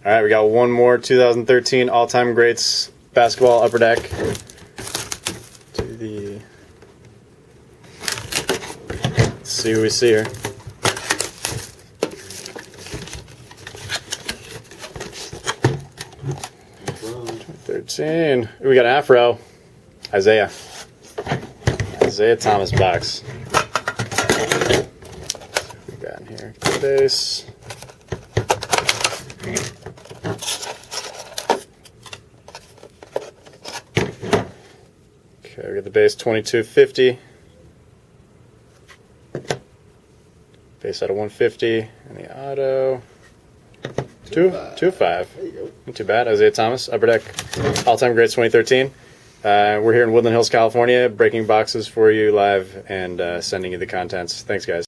All right, we got one more 2013 all-time greats basketball upper deck. To the. Let's see who we see here. '13. We got Afro. Isaiah Thomas box. We got in here base. Okay, we got the base 2250. Base out of 150, and the auto 2.5. Not too bad. Isaiah Thomas, upper deck, all-time greats 2013. We're here in Woodland Hills, California, breaking boxes for you live and sending you the contents. Thanks, guys.